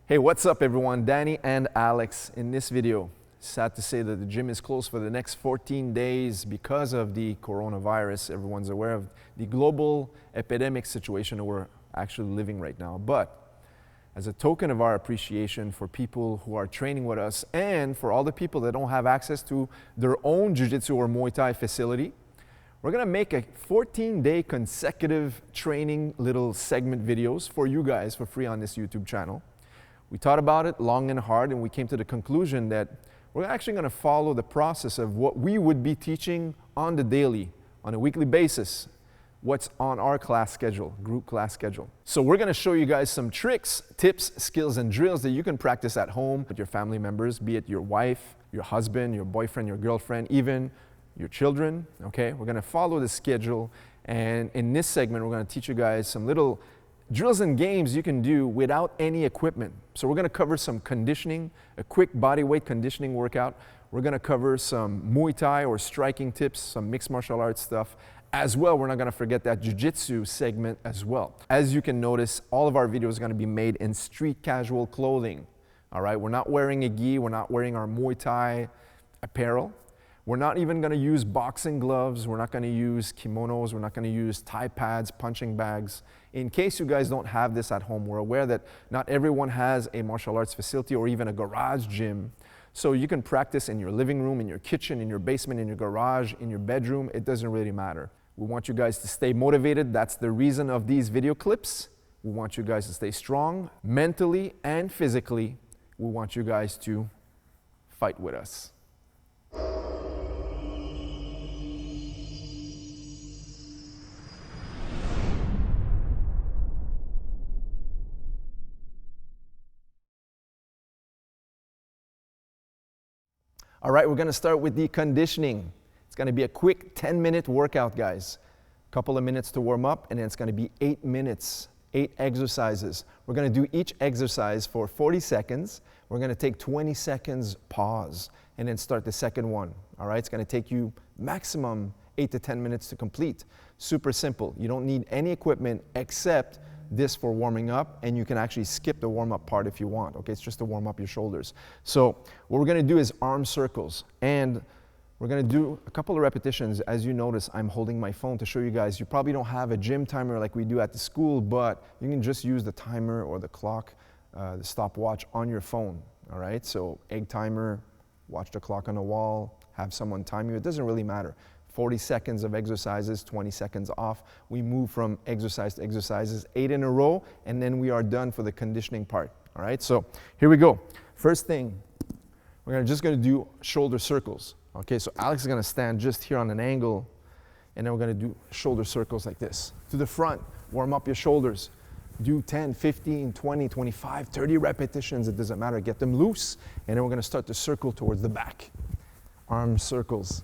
Hey, what's up everyone? Danny and Alex. In this video, sad to say that the gym is closed for the next 14 days because of the coronavirus. Everyone's aware of the global epidemic situation that we're actually living right now. But as a token of our appreciation for people who are training with us and for all the people that don't have access to their own Jiu-Jitsu or Muay Thai facility, we're gonna make a 14-day consecutive training little segment videos for you guys for free on this YouTube channel. We thought about it long and hard, and we came to the conclusion that we're actually going to follow the process of what we would be teaching on the daily, on a weekly basis, what's on our class schedule, group class schedule. So we're going to show you guys some tricks, tips, skills, and drills that you can practice at home with your family members, be it your wife, your husband, your boyfriend, your girlfriend, even your children, okay? We're going to follow the schedule, and in this segment, we're going to teach you guys some little drills and games you can do without any equipment. So we're gonna cover some conditioning, a quick body weight conditioning workout. We're gonna cover some Muay Thai or striking tips, some mixed martial arts stuff. As well, we're not gonna forget that Jiu-Jitsu segment as well. As you can notice, all of our videos are gonna be made in street casual clothing. All right, we're not wearing a gi, we're not wearing our Muay Thai apparel. We're not even gonna use boxing gloves, we're not gonna use kimonos, we're not gonna use Thai pads, punching bags. In case you guys don't have this at home, we're aware that not everyone has a martial arts facility or even a garage gym. So you can practice in your living room, in your kitchen, in your basement, in your garage, in your bedroom, it doesn't really matter. We want you guys to stay motivated, that's the reason of these video clips. We want you guys to stay strong, mentally and physically. We want you guys to fight with us. All right, we're gonna start with the conditioning. It's gonna be a quick 10-minute workout, guys. A couple of minutes to warm up, and then it's gonna be 8 minutes, 8 exercises. We're gonna do each exercise for 40 seconds. We're gonna take 20 seconds pause, and then start the second one. All right, it's gonna take you maximum 8 to 10 minutes to complete. Super simple. You don't need any equipment except this for warming up, and you can actually skip the warm-up part if you want, okay? It's just to warm up your shoulders. So what we're gonna do is arm circles, and we're gonna do a couple of repetitions. As you notice, I'm holding my phone to show you guys. You probably don't have a gym timer like we do at the school, but you can just use the timer or the clock, the stopwatch on your phone, all right? So egg timer, watch the clock on the wall, have someone time you, it doesn't really matter. 40 seconds of exercises, 20 seconds off. We move from exercise to exercises, 8 in a row, and then we are done for the conditioning part. All right, so here we go. First thing, we're just gonna do shoulder circles. Okay, so Alex is gonna stand just here on an angle, and then we're gonna do shoulder circles like this. To the front, warm up your shoulders. Do 10, 15, 20, 25, 30 repetitions, it doesn't matter, get them loose, and then we're gonna start to circle towards the back. Arm circles.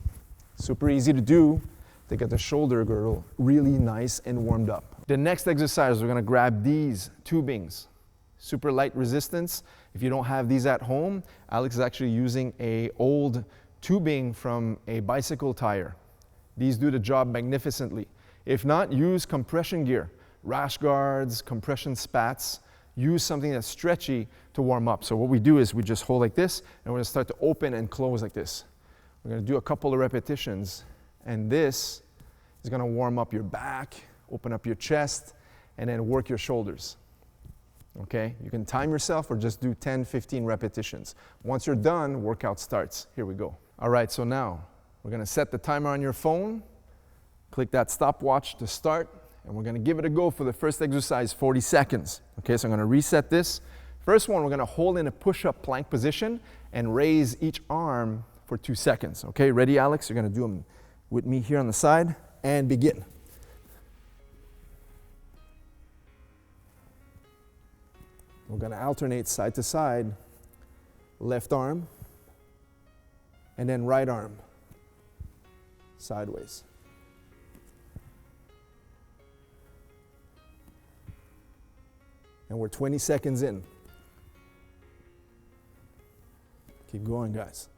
Super easy to do to get the shoulder girdle really nice and warmed up. The next exercise, we're gonna grab these tubings. Super light resistance. If you don't have these at home, Alex is actually using an old tubing from a bicycle tire. These do the job magnificently. If not, use compression gear, rash guards, compression spats. Use something that's stretchy to warm up. So what we do is we just hold like this, and we're gonna start to open and close like this. We're gonna do a couple of repetitions, and this is gonna warm up your back, open up your chest, and then work your shoulders. Okay, you can time yourself or just do 10, 15 repetitions. Once you're done, workout starts. Here we go. All right, so now we're gonna set the timer on your phone, click that stopwatch to start, and we're gonna give it a go for the first exercise, 40 seconds. Okay, so I'm gonna reset this. First one, we're gonna hold in a push-up plank position and raise each arm for 2 seconds. Okay, ready, Alex? You're gonna do them with me here on the side, and begin. We're gonna alternate side to side, left arm, and then right arm, sideways. And we're 20 seconds in. Keep going, guys.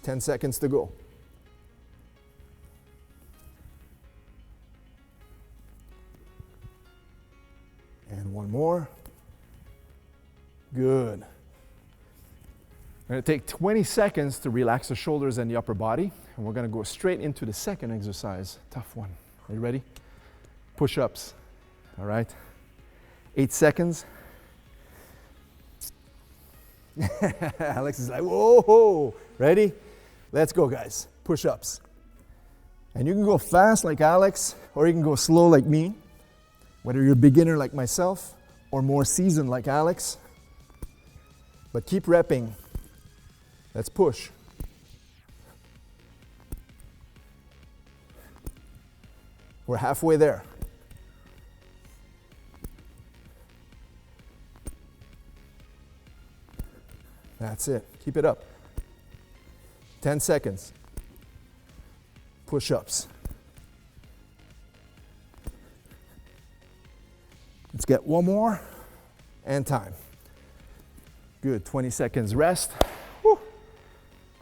10 seconds to go. one more. Good. We're going to take 20 seconds to relax the shoulders and the upper body, and we're going to go straight into the second exercise. Tough one. Are you ready? Push-ups. All right. 8 seconds. Alex is like, whoa. Ready? Let's go, guys. Push-ups. And you can go fast like Alex, or you can go slow like me. Whether you're a beginner like myself, or more seasoned like Alex. But keep repping. Let's push. We're halfway there. That's it. Keep it up. 10 seconds. Push-ups. Let's get one more. And time. Good. 20 seconds rest. Whew.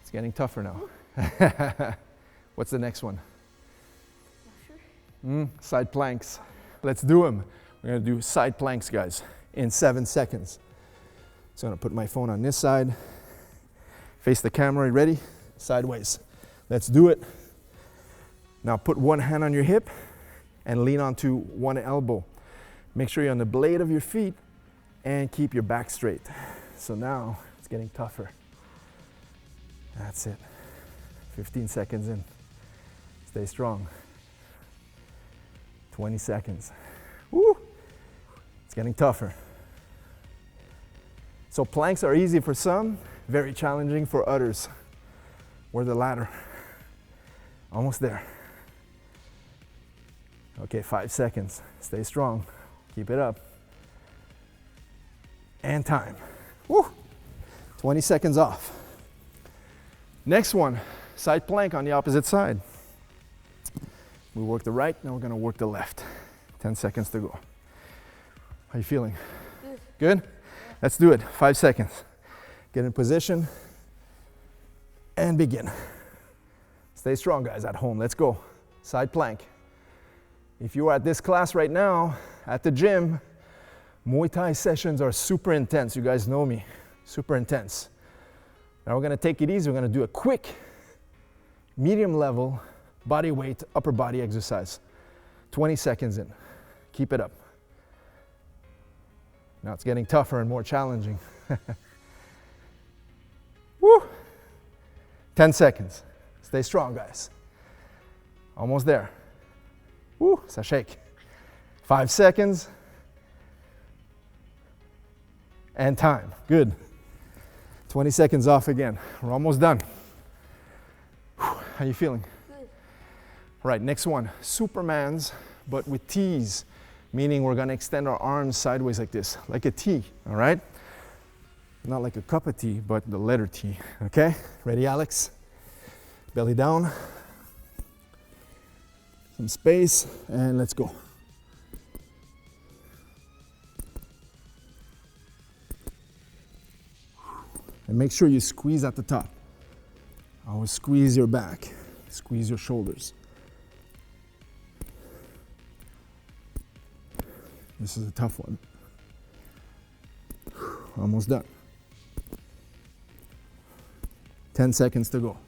It's getting tougher now. What's the next one? Side planks. Let's do them. We're going to do side planks, guys, in 7 seconds. So I'm going to put my phone on this side. Face the camera. Ready? Sideways. Let's do it. Now put one hand on your hip and lean onto one elbow. Make sure you're on the blade of your feet and keep your back straight. So now it's getting tougher. That's it. 15 seconds in. Stay strong. 20 seconds. Woo! It's getting tougher. So planks are easy for some, very challenging for others. We're the latter. Almost there. Okay, 5 seconds. Stay strong. Keep it up. And time. Woo! 20 seconds off. Next one, side plank on the opposite side. We work the right, now we're gonna work the left. 10 seconds to go. How you feeling? Good? Let's do it. 5 seconds. Get in position and begin. Stay strong, guys, at home. Let's go. Side plank. If you are at this class right now, at the gym, Muay Thai sessions are super intense. You guys know me. Super intense. Now we're gonna take it easy. We're gonna do a quick, medium level, body weight, upper body exercise. 20 seconds in. Keep it up. Now it's getting tougher and more challenging. Woo! 10 seconds. Stay strong, guys. Almost there. Woo! So shake. 5 seconds. And time. Good. 20 seconds off again. We're almost done. Whew. How you feeling? Good. Right, next one. Supermans, but with T's. Meaning we're gonna extend our arms sideways like this, like a T, all right? Not like a cup of tea, but the letter T, okay? Ready, Alex? Belly down. Some space, and let's go. And make sure you squeeze at the top. Always squeeze your back, squeeze your shoulders. This is a tough one. Almost done. 10 seconds to go.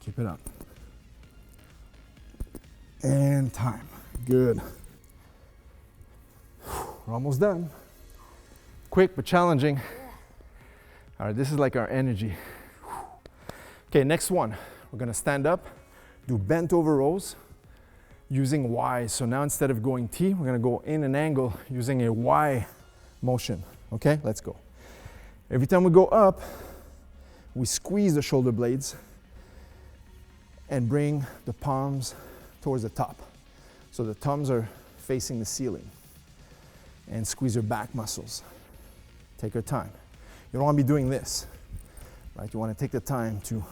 Keep it up. And time. Good. We're almost done. Quick but challenging. All right, this is like our energy. Okay, next one. We're gonna stand up, do bent over rows using Y. So now instead of going T, we're gonna go in an angle using a Y motion. Okay, let's go. Every time we go up, we squeeze the shoulder blades and bring the palms towards the top. So the thumbs are facing the ceiling. And squeeze your back muscles. Take your time. You don't want to be doing this, right? You want to take the time to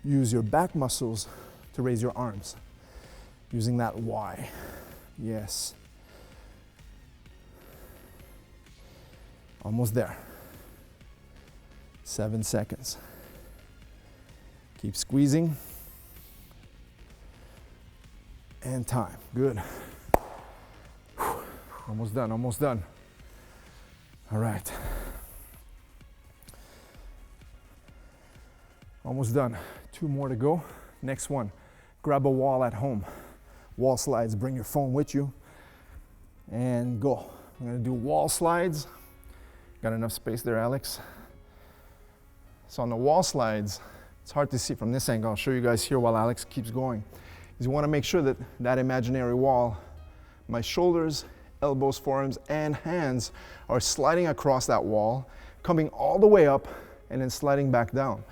use your back muscles to raise your arms, using that Y. Yes. Almost there. 7 seconds. Keep squeezing. And time. Good. Almost done, almost done. All right. Almost done. 2 more to go. Next one, grab a wall at home. Wall slides, bring your phone with you and go. I'm gonna do wall slides. Got enough space there, Alex? So on the wall slides, it's hard to see from this angle. I'll show you guys here while Alex keeps going. Is you wanna make sure that that imaginary wall, my shoulders, elbows, forearms, and hands are sliding across that wall, coming all the way up and then sliding back down.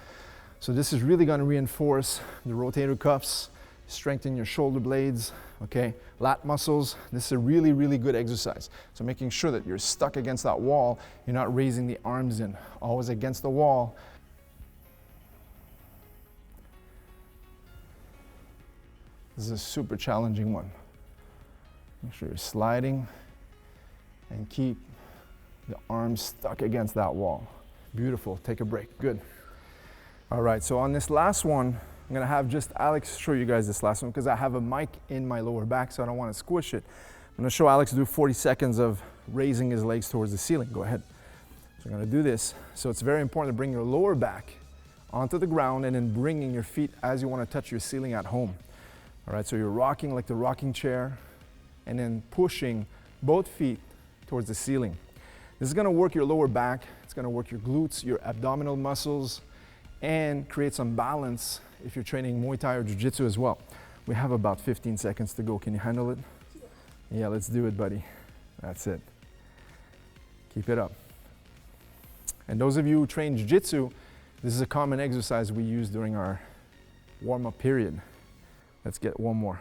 So this is really gonna reinforce the rotator cuffs, strengthen your shoulder blades, okay? Lat muscles, this is a really, really good exercise. So making sure that you're stuck against that wall, you're not raising the arms in, always against the wall. This is a super challenging one. Make sure you're sliding and keep the arms stuck against that wall. Beautiful, take a break, good. All right, so on this last one, I'm gonna have just Alex show you guys this last one because I have a mic in my lower back, so I don't wanna squish it. I'm gonna show Alex do 40 seconds of raising his legs towards the ceiling. Go ahead. So I'm gonna do this. So it's very important to bring your lower back onto the ground and then bringing your feet as you wanna touch your ceiling at home. All right, so you're rocking like the rocking chair and then pushing both feet towards the ceiling. This is gonna work your lower back. It's gonna work your glutes, your abdominal muscles, and create some balance if you're training Muay Thai or Jiu-Jitsu as well. We have about 15 seconds to go. Can you handle it? Yeah, let's do it, buddy. That's it. Keep it up. And those of you who train Jiu-Jitsu, this is a common exercise we use during our warm-up period. Let's get one more.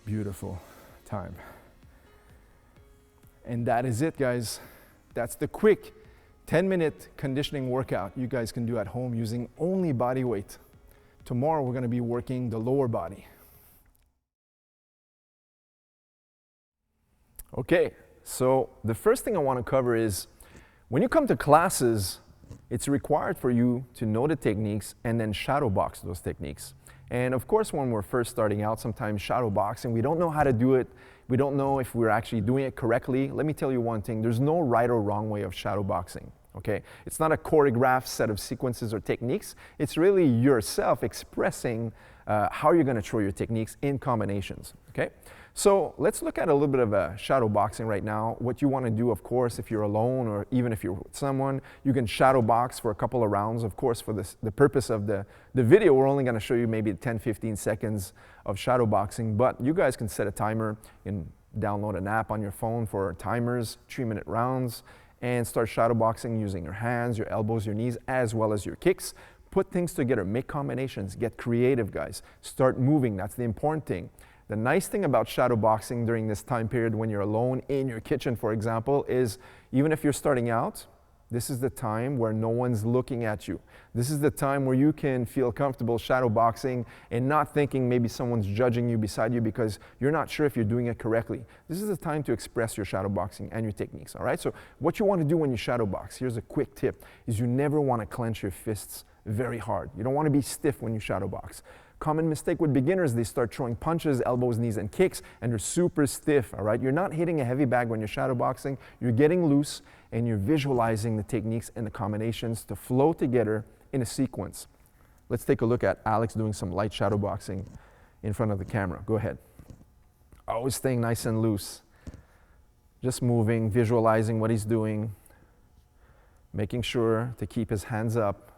Beautiful time. And that is it, guys. That's the quick 10-minute conditioning workout you guys can do at home using only body weight. Tomorrow we're going to be working the lower body. Okay, so the first thing I want to cover is when you come to classes, it's required for you to know the techniques and then shadow box those techniques. And of course, when we're first starting out, sometimes shadow boxing, we don't know how to do it. We don't know if we're actually doing it correctly. Let me tell you one thing, there's no right or wrong way of shadow boxing, okay? It's not a choreographed set of sequences or techniques. It's really yourself expressing how you're gonna throw your techniques in combinations, okay? So let's look at a little bit of a shadow boxing right now. What you wanna do, of course, if you're alone or even if you're with someone, you can shadow box for a couple of rounds. Of course, for the purpose of the video, we're only gonna show you maybe 10, 15 seconds of shadow boxing, but you guys can set a timer and download an app on your phone for timers, 3-minute rounds, and start shadow boxing using your hands, your elbows, your knees, as well as your kicks. Put things together, make combinations, get creative, guys. Start moving, that's the important thing. The nice thing about shadow boxing during this time period when you're alone in your kitchen, for example, is even if you're starting out, this is the time where no one's looking at you. This is the time where you can feel comfortable shadow boxing and not thinking maybe someone's judging you beside you because you're not sure if you're doing it correctly. This is the time to express your shadow boxing and your techniques, all right? So what you want to do when you shadow box, here's a quick tip, is you never want to clench your fists very hard. You don't want to be stiff when you shadow box. Common mistake with beginners, they start throwing punches, elbows, knees, and kicks, and they're super stiff, all right? You're not hitting a heavy bag when you're shadow boxing. You're getting loose, and you're visualizing the techniques and the combinations to flow together in a sequence. Let's take a look at Alex doing some light shadow boxing in front of the camera. Go ahead. Always staying nice and loose. Just moving, visualizing what he's doing, making sure to keep his hands up,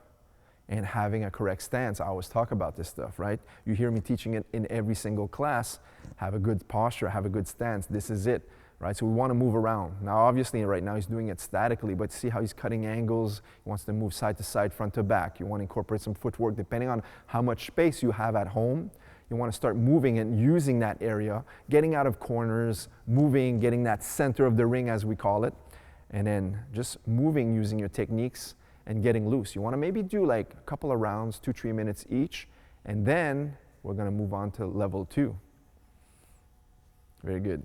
and having a correct stance. I always talk about this stuff, right? You hear me teaching it in every single class. Have a good posture, have a good stance. This is it, right? So we want to move around. Now, obviously, right now he's doing it statically, but see how he's cutting angles. He wants to move side to side, front to back. You want to incorporate some footwork depending on how much space you have at home. You want to start moving and using that area, getting out of corners, moving, getting that center of the ring, as we call it, and then just moving using your techniques and getting loose. You want to maybe do like a couple of rounds, 2-3 minutes each, and then we're going to move on to level 2. Very good.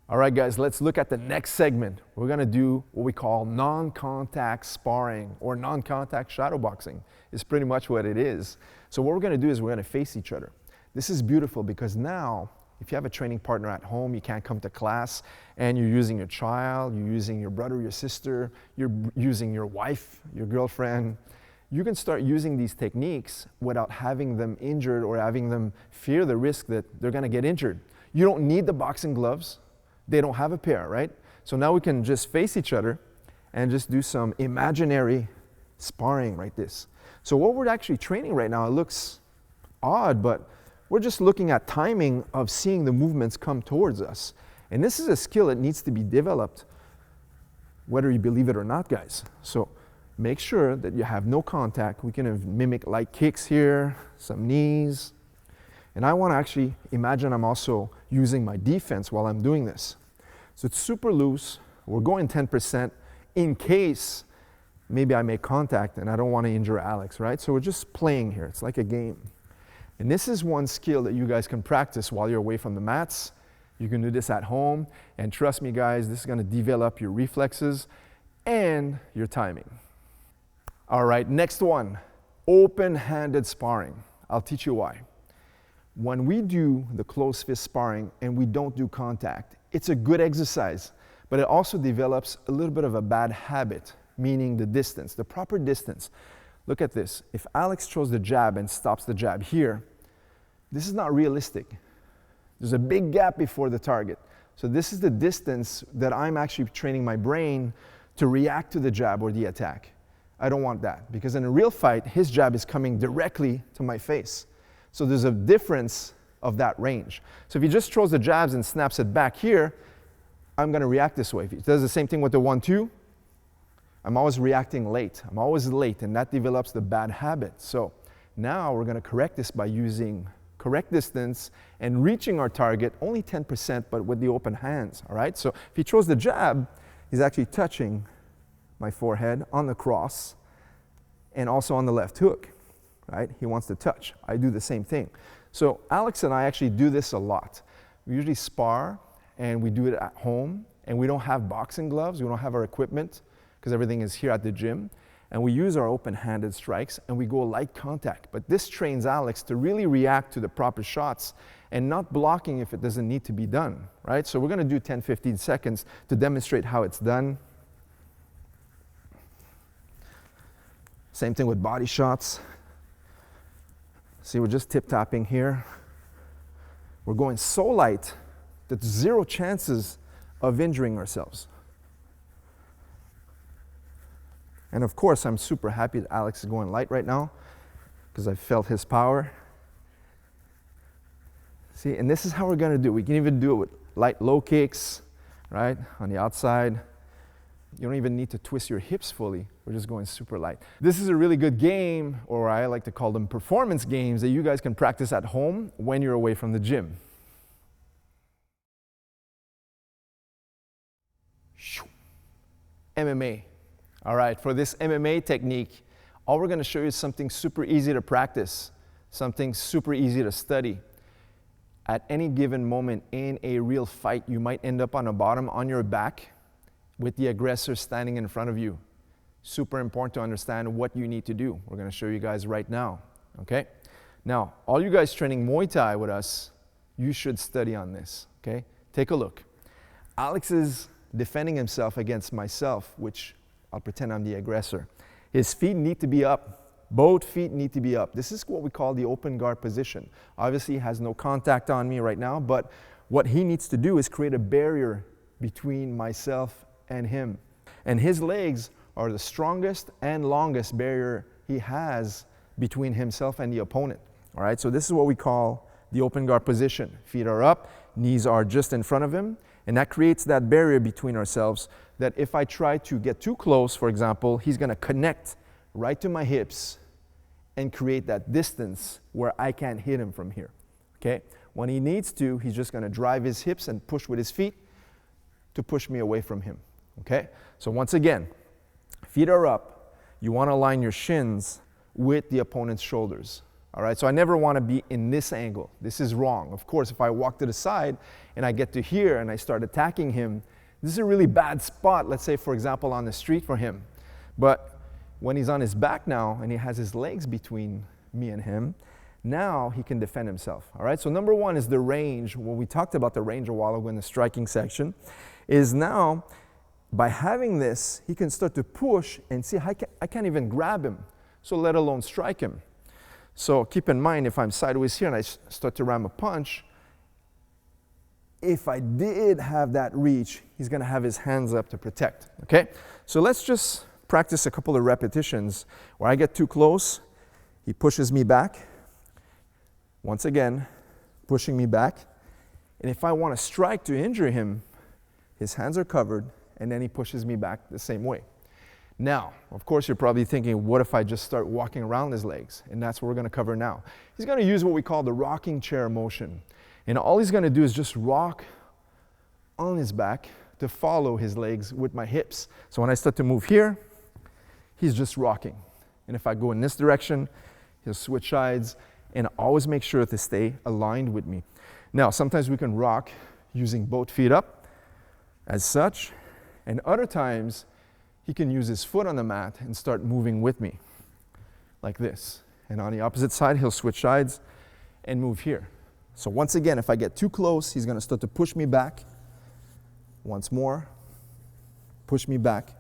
All right, guys, let's look at the next segment. We're going to do what we call non-contact sparring or non-contact shadow boxing. It's pretty much what it is. So what we're going to do is we're going to face each other. This is beautiful because now, if you have a training partner at home, you can't come to class, and you're using your child, you're using your brother, your sister, you're using your wife, your girlfriend, you can start using these techniques without having them injured or having them fear the risk that they're gonna get injured. You don't need the boxing gloves. They don't have a pair, right? So now we can just face each other and just do some imaginary sparring like this. So what we're actually training right now, it looks odd, but we're just looking at timing of seeing the movements come towards us. And this is a skill that needs to be developed, whether you believe it or not, guys. So make sure that you have no contact. We can mimic light kicks here, some knees. And I want to actually imagine I'm also using my defense while I'm doing this. So it's super loose. We're going 10% in case maybe I make contact and I don't want to injure Alex, right? So we're just playing here. It's like a game. And this is one skill that you guys can practice while you're away from the mats. You can do this at home. And trust me, guys, this is going to develop your reflexes and your timing. All right, next one, open-handed sparring. I'll teach you why. When we do the closed fist sparring and we don't do contact, it's a good exercise, but it also develops a little bit of a bad habit, meaning the distance, the proper distance. Look at this. If Alex throws the jab and stops the jab here, this is not realistic. There's a big gap before the target. So this is the distance that I'm actually training my brain to react to the jab or the attack. I don't want that, because in a real fight, his jab is coming directly to my face. So there's a difference of that range. So if he just throws the jabs and snaps it back here, I'm gonna react this way. If he does the same thing with the 1-2, I'm always reacting late. I'm always late, and that develops the bad habit. So now we're gonna correct this by using correct distance and reaching our target, only 10%, but with the open hands, all right? So if he throws the jab, he's actually touching my forehead on the cross and also on the left hook, right? He wants to touch. I do the same thing. So Alex and I actually do this a lot. We usually spar, and we do it at home, and we don't have boxing gloves. We don't have our equipment because everything is here at the gym. And we use our open-handed strikes, and we go light contact. But this trains Alex to really react to the proper shots and not blocking if it doesn't need to be done, right? So we're gonna do 10, 15 seconds to demonstrate how it's done. Same thing with body shots. See, we're just tip-tapping here. We're going so light that there's zero chances of injuring ourselves. And of course, I'm super happy that Alex is going light right now because I felt his power. See, and this is how we're gonna do it. We can even do it with light low kicks, right, on the outside. You don't even need to twist your hips fully. We're just going super light. This is a really good game, or I like to call them performance games, that you guys can practice at home when you're away from the gym. MMA. All right, for this MMA technique, all we're gonna show you is something super easy to practice, something super easy to study. At any given moment in a real fight, you might end up on the bottom on your back with the aggressor standing in front of you. Super important to understand what you need to do. We're gonna show you guys right now, okay? Now, all you guys training Muay Thai with us, you should study on this, okay? Take a look. Alex is defending himself against myself, which I'll pretend I'm the aggressor. His feet need to be up. Both feet need to be up. This is what we call the open guard position. Obviously, he has no contact on me right now, but what he needs to do is create a barrier between myself and him. And his legs are the strongest and longest barrier he has between himself and the opponent. All right, so this is what we call the open guard position. Feet are up, knees are just in front of him, and that creates that barrier between ourselves that if I try to get too close, for example, he's gonna connect right to my hips and create that distance where I can't hit him from here, okay? When he needs to, he's just gonna drive his hips and push with his feet to push me away from him, okay? So once again, feet are up. You wanna align your shins with the opponent's shoulders, all right? So I never wanna be in this angle. This is wrong. Of course, if I walk to the side and I get to here and I start attacking him, this is a really bad spot, let's say, for example, on the street for him. But when he's on his back now and he has his legs between me and him, Now he can defend himself. All right, so number one is the range. When we talked about the range a while ago in the striking section, is now by having this, he can start to push and see, I can't even grab him, so let alone strike him. So keep in mind, if I'm sideways here and I start to ram a punch, if I did have that reach, he's going to have his hands up to protect. Okay, so let's just practice a couple of repetitions where I get too close, he pushes me back. Once again, pushing me back. And if I want to strike to injure him, his hands are covered, and then he pushes me back the same way. Now, of course, you're probably thinking, what if I just start walking around his legs? And that's what we're going to cover now. He's going to use what we call the rocking chair motion. And all he's going to do is just rock on his back to follow his legs with my hips. So when I start to move here, he's just rocking. And if I go in this direction, he'll switch sides, and always make sure to stay aligned with me. Now, sometimes we can rock using both feet up, as such, and other times, he can use his foot on the mat and start moving with me, like this. And on the opposite side, he'll switch sides and move here. So once again, if I get too close, he's gonna start to push me back. Once more, push me back.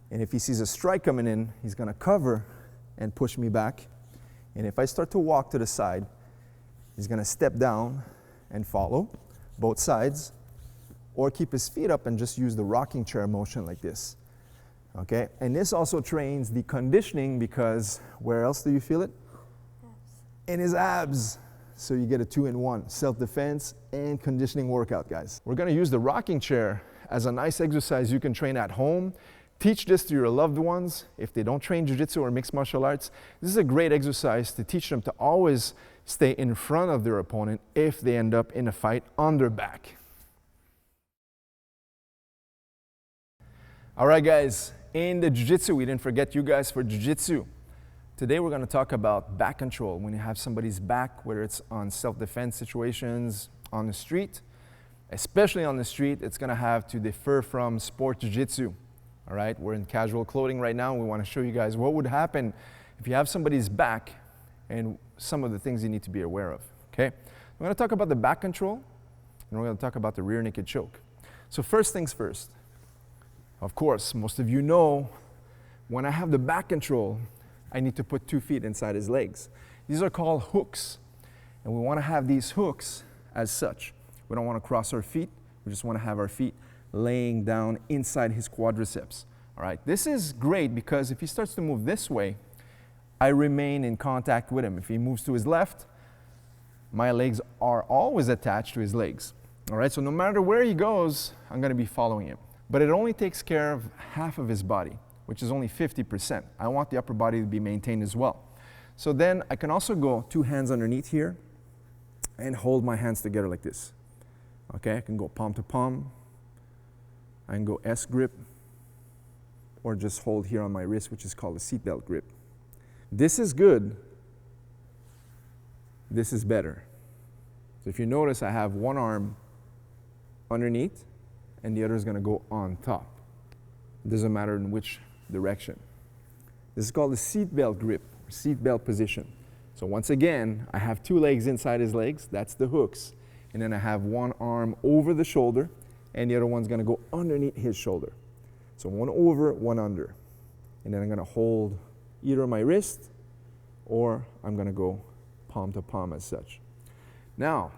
And if he sees a strike coming in, he's gonna cover and push me back. And if I start to walk to the side, he's gonna step down and follow both sides, or keep his feet up and just use the rocking chair motion like this. Okay, and this also trains the conditioning, because where else do you feel it? In his abs. So you get a 2-in-1, self-defense and conditioning workout, guys. We're gonna use the rocking chair as a nice exercise you can train at home. Teach this to your loved ones if they don't train jiu-jitsu or mixed martial arts. This is a great exercise to teach them to always stay in front of their opponent if they end up in a fight on their back. All right, guys, in the jiu-jitsu, we didn't forget you guys for jiu-jitsu. Today we're going to talk about back control. When you have somebody's back, whether it's on self-defense situations, on the street, especially on the street, it's going to have to differ from sport jiu-jitsu. All right, we're in casual clothing right now, and we want to show you guys what would happen if you have somebody's back and some of the things you need to be aware of. Okay, we're going to talk about the back control, and we're going to talk about the rear naked choke. So first things first. Of course, most of you know, when I have the back control, I need to put 2 feet inside his legs. These are called hooks, and we want to have these hooks as such. We don't want to cross our feet. We just want to have our feet laying down inside his quadriceps. All right, this is great because if he starts to move this way, I remain in contact with him. If he moves to his left, my legs are always attached to his legs. All right, so no matter where he goes, I'm going to be following him. But it only takes care of half of his body, which is only 50%. I want the upper body to be maintained as well. So then I can also go 2 hands underneath here and hold my hands together like this. Okay, I can go palm to palm. I can go S grip, or just hold here on my wrist, which is called a seatbelt grip. This is good. This is better. So if you notice, I have one arm underneath, and the other is going to go on top. It doesn't matter in which direction. This is called the seatbelt grip, or seatbelt position. So once again, I have 2 legs inside his legs. That's the hooks. And then I have one arm over the shoulder, and the other one's going to go underneath his shoulder. So one over, one under. And then I'm going to hold either my wrist, or I'm going to go palm to palm as such. Now,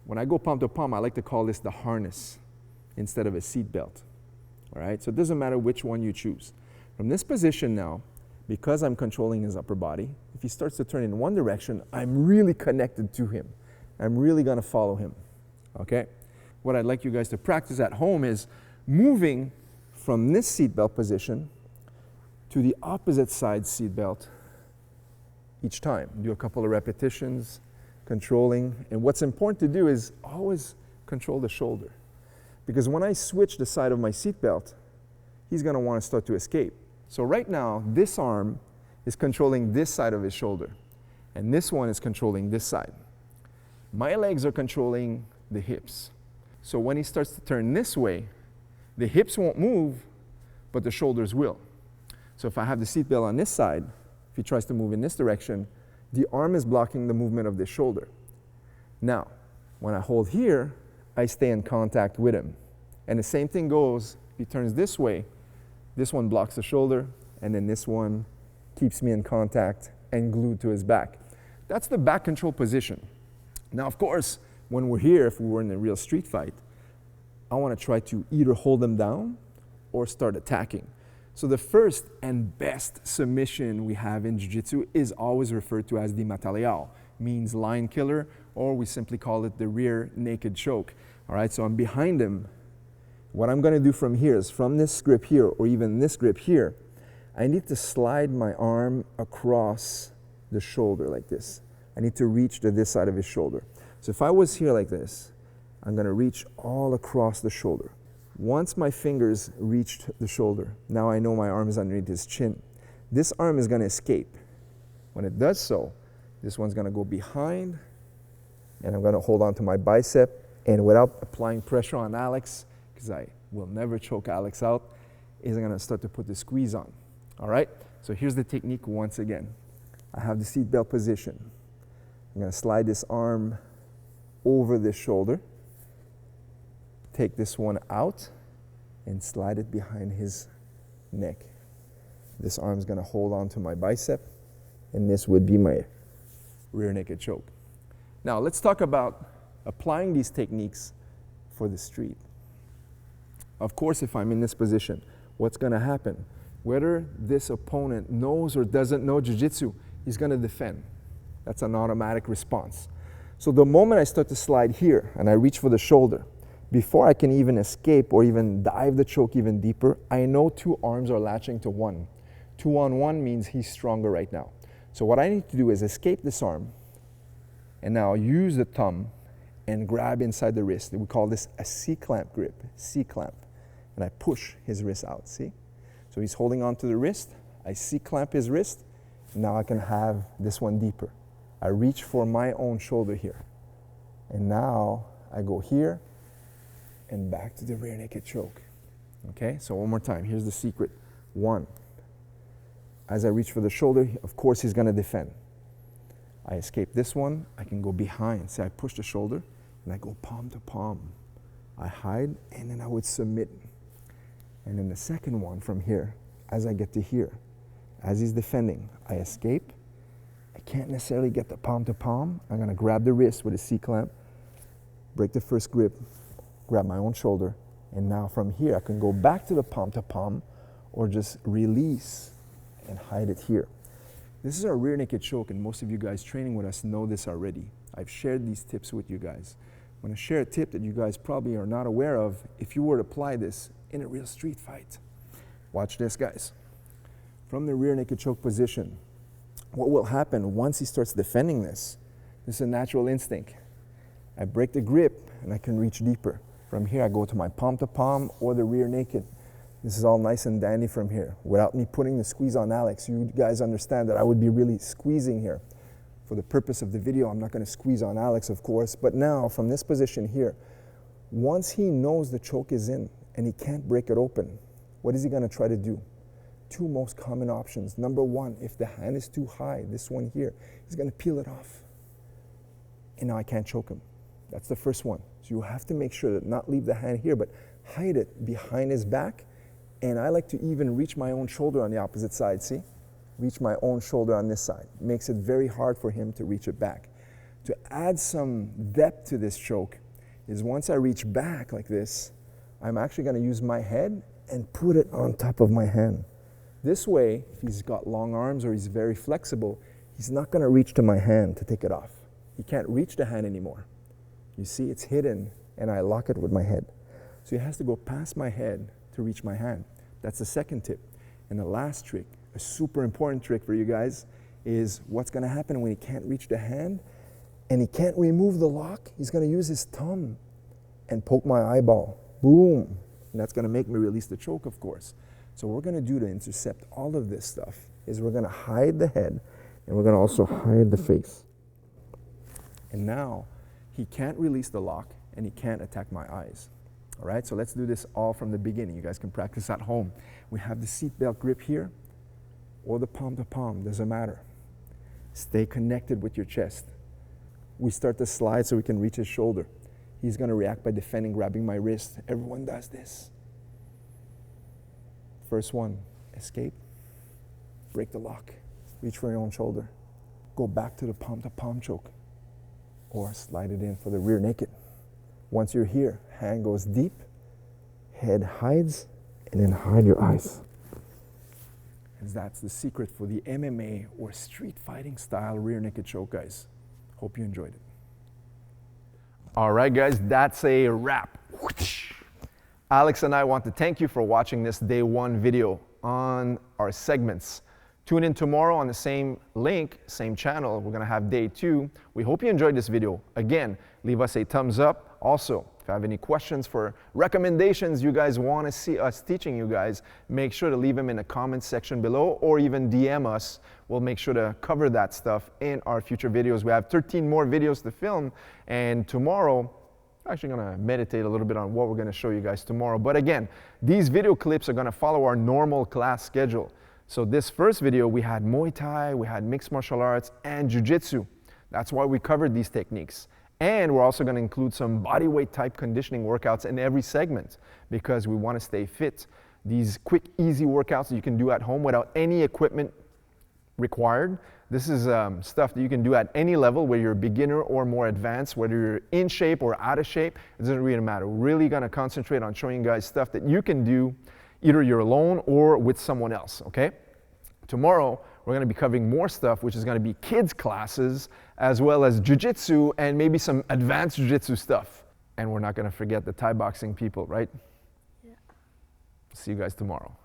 when I go palm to palm, I like to call this the harness instead of a seat belt. All right, so it doesn't matter which one you choose. From this position now, because I'm controlling his upper body, if he starts to turn in one direction, I'm really connected to him. I'm really going to follow him. Okay? What I'd like you guys to practice at home is moving from this seatbelt position to the opposite side seatbelt each time. Do a couple of repetitions, controlling. And what's important to do is always control the shoulder. Because when I switch the side of my seatbelt, he's going to want to start to escape. So right now, this arm is controlling this side of his shoulder, and this one is controlling this side. My legs are controlling the hips. So when he starts to turn this way, the hips won't move, but the shoulders will. So if I have the seatbelt on this side, if he tries to move in this direction, The arm is blocking the movement of the shoulder. Now, when I hold here, I stay in contact with him. And the same thing goes, if he turns this way, this one blocks the shoulder, and then this one keeps me in contact and glued to his back. That's the back control position. Now, of course, when we're here, if we were in a real street fight, I want to try to either hold them down or start attacking. So the first and best submission we have in Jiu-Jitsu is always referred to as the mataleao, means lion killer, or we simply call it the rear naked choke. All right, so I'm behind him. What I'm going to do from here is from this grip here, or even this grip here, I need to slide my arm across the shoulder like this. I need to reach to this side of his shoulder. So if I was here like this, I'm going to reach all across the shoulder. Once my fingers reached the shoulder, now I know my arm is underneath his chin. This arm is going to escape. When it does so, this one's going to go behind, and I'm going to hold on to my bicep, and without applying pressure on Alex, because I will never choke Alex out, is I'm going to start to put the squeeze on. All right? So here's the technique once again. I have the seatbelt position. I'm going to slide this arm over this shoulder, take this one out, and slide it behind his neck. This arm's going to hold on to my bicep, and this would be my rear naked choke. Now let's talk about applying these techniques for the street. Of course, if I'm in this position, what's going to happen? Whether this opponent knows or doesn't know Jiu-Jitsu, he's going to defend. That's an automatic response. So the moment I start to slide here and I reach for the shoulder, before I can even escape or even dive the choke even deeper, I know two arms are latching to one. 2-on-1 means he's stronger right now. So what I need to do is escape this arm, and now use the thumb and grab inside the wrist. We call this a C-clamp grip, C-clamp. And I push his wrist out, see? So he's holding on to the wrist, I C-clamp his wrist, now I can have this one deeper. I reach for my own shoulder here. And now I go here and back to the rear naked choke. Okay, so one more time, here's the secret. 1, as I reach for the shoulder, of course he's gonna defend. I escape this one, I can go behind. See, I push the shoulder and I go palm to palm. I hide and then I would submit. And then the second one from here, as I get to here, as he's defending, I escape. I can't necessarily get the palm to palm. I'm gonna grab the wrist with a C-clamp, break the first grip, grab my own shoulder, and now from here I can go back to the palm to palm or just release and hide it here. This is our rear naked choke, and most of you guys training with us know this already. I've shared these tips with you guys. I'm gonna share a tip that you guys probably are not aware of if you were to apply this in a real street fight. Watch this, guys. From the rear naked choke position, what will happen once he starts defending this is a natural instinct. I break the grip and I can reach deeper. From here I go to my palm to palm or the rear naked. This is all nice and dandy from here. Without me putting the squeeze on Alex, you guys understand that I would be really squeezing here. For the purpose of the video, I'm not going to squeeze on Alex, of course, but now from this position here, once he knows the choke is in and he can't break it open, what is he going to try to do? Two most common options. Number one, if the hand is too high, this one here, he's going to peel it off. And now I can't choke him. That's the first one. So you have to make sure that not leave the hand here, but hide it behind his back. And I like to even reach my own shoulder on the opposite side, see? Reach my own shoulder on this side. Makes it very hard for him to reach it back. To add some depth to this choke is once I reach back like this, I'm actually going to use my head and put it on top of my hand. This way, if he's got long arms or he's very flexible, he's not going to reach to my hand to take it off. He can't reach the hand anymore. You see, it's hidden, and I lock it with my head. So he has to go past my head to reach my hand. That's the second tip. And the last trick, a super important trick for you guys, is what's going to happen when he can't reach the hand and he can't remove the lock. He's going to use his thumb and poke my eyeball. Boom. And that's going to make me release the choke, of course. So what we're going to do to intercept all of this stuff is we're going to hide the head and we're going to also hide the face. And now he can't release the lock and he can't attack my eyes. All right, so let's do this all from the beginning. You guys can practice at home. We have the seatbelt grip here or the palm to palm, doesn't matter. Stay connected with your chest. We start to slide so we can reach his shoulder. He's gonna react by defending, grabbing my wrist. Everyone does this. First one, escape, break the lock, reach for your own shoulder. Go back to palm choke, or slide it in for the rear naked. Once you're here, hand goes deep, head hides, and then hide your eyes. And that's the secret for the MMA or street fighting style rear naked choke, guys. Hope you enjoyed it. All right, guys, that's a wrap. Alex and I want to thank you for watching this day one video on our segments. Tune in tomorrow on the same link, same channel. We're gonna have day two. We hope you enjoyed this video. Again, leave us a thumbs up. Also, if you have any questions for recommendations you guys want to see us teaching you guys, make sure to leave them in the comments section below or even DM us. We'll make sure to cover that stuff in our future videos. We have 13 more videos to film, and tomorrow, I'm actually going to meditate a little bit on what we're going to show you guys tomorrow. But again, these video clips are going to follow our normal class schedule. So this first video, we had Muay Thai, we had mixed martial arts, and Jiu-Jitsu. That's why we covered these techniques. And we're also going to include some body weight type conditioning workouts in every segment because we want to stay fit. These quick, easy workouts that you can do at home without any equipment required. This is stuff that you can do at any level, whether you're a beginner or more advanced, whether you're in shape or out of shape. It doesn't really matter. We're really going to concentrate on showing you guys stuff that you can do either you're alone or with someone else, okay? Tomorrow, we're going to be covering more stuff, which is going to be kids classes, as well as Jiu-Jitsu and maybe some advanced Jiu-Jitsu stuff. And we're not going to forget the Thai boxing people, right? Yeah. See you guys tomorrow.